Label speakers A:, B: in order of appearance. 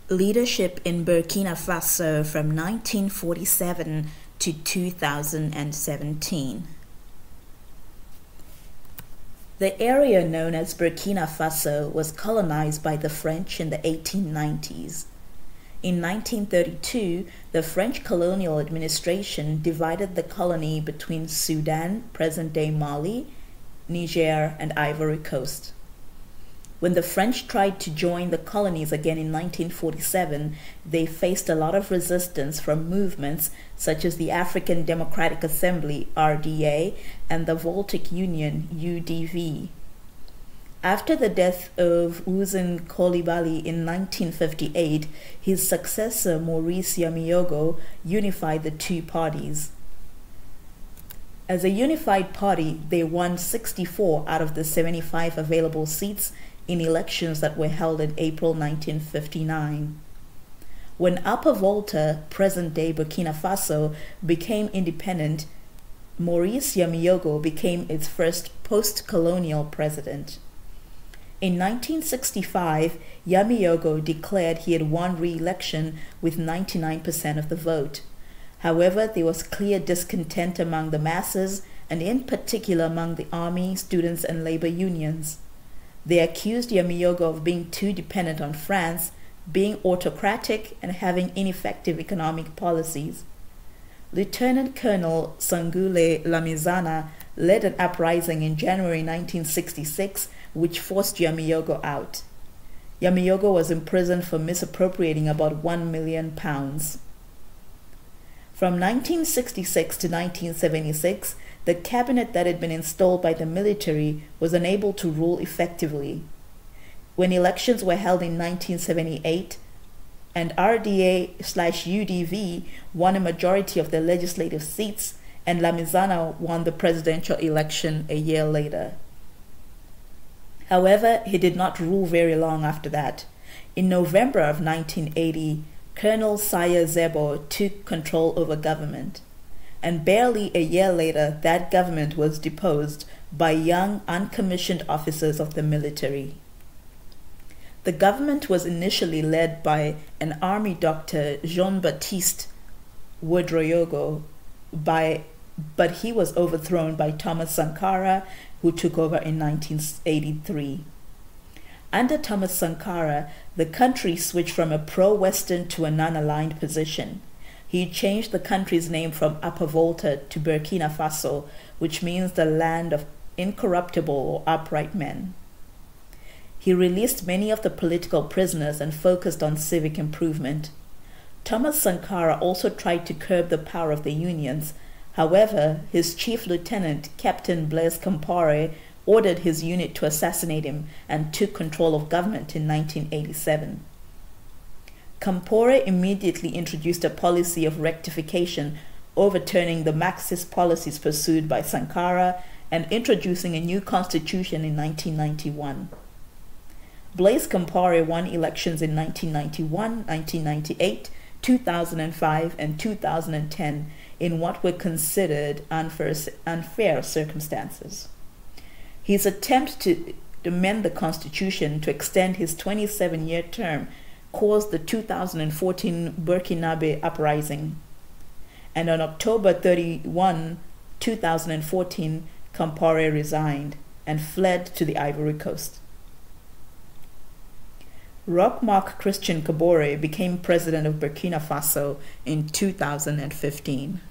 A: Leadership in Burkina Faso from 1947 to 2017. The area known as Burkina Faso was colonized by the French in the 1890s. In 1932, the French colonial administration divided the colony between Sudan, present-day Mali, Niger, and Ivory Coast. When the French tried to join the colonies again in 1947, they faced a lot of resistance from movements such as the African Democratic Assembly, RDA, and the Voltic Union, UDV. After the death of Ouzin Coulibaly in 1958, his successor Maurice Yameogo unified the two parties. As a unified party, they won 64 out of the 75 available seats in elections that were held in April 1959. When Upper Volta, present-day Burkina Faso, became independent, Maurice Yameogo became its first post-colonial president. In 1965, Yameogo declared he had won re-election with 99% of the vote. However, there was clear discontent among the masses, and in particular among the army, students, and labor unions. They accused Yameogo of being too dependent on France, being autocratic, and having ineffective economic policies. Lieutenant Colonel Sangoule Lamizana led an uprising in January 1966, which forced Yameogo out. Yameogo was imprisoned for misappropriating about £1 million. From 1966 to 1976, the cabinet that had been installed by the military was unable to rule effectively. When elections were held in 1978, and RDA/UDV won a majority of the legislative seats, and Lamizana won the presidential election a year later. However, he did not rule very long after that. In November of 1980, Colonel Saye Zerbo took control over government, and barely a year later that government was deposed by young uncommissioned officers of the military. The government was initially led by an army doctor, Jean-Baptiste Ouedraogo, but he was overthrown by Thomas Sankara, who took over in 1983. Under Thomas Sankara, the country switched from a pro-Western to a non-aligned position. He changed the country's name from Upper Volta to Burkina Faso, which means the land of incorruptible or upright men. He released many of the political prisoners and focused on civic improvement. Thomas Sankara also tried to curb the power of the unions. However, his chief lieutenant, Captain Blaise Campaore, ordered his unit to assassinate him and took control of government in 1987. Campaore immediately introduced a policy of rectification, overturning the Marxist policies pursued by Sankara and introducing a new constitution in 1991. Blaise Campaore won elections in 1991, 1998, 2005, and 2010 in what were considered unfair circumstances. His attempt to amend the constitution to extend his 27-year term caused the 2014 Burkinabe uprising. And on October 31, 2014, Campaore resigned and fled to the Ivory Coast. Roch Kaboré became president of Burkina Faso in 2015.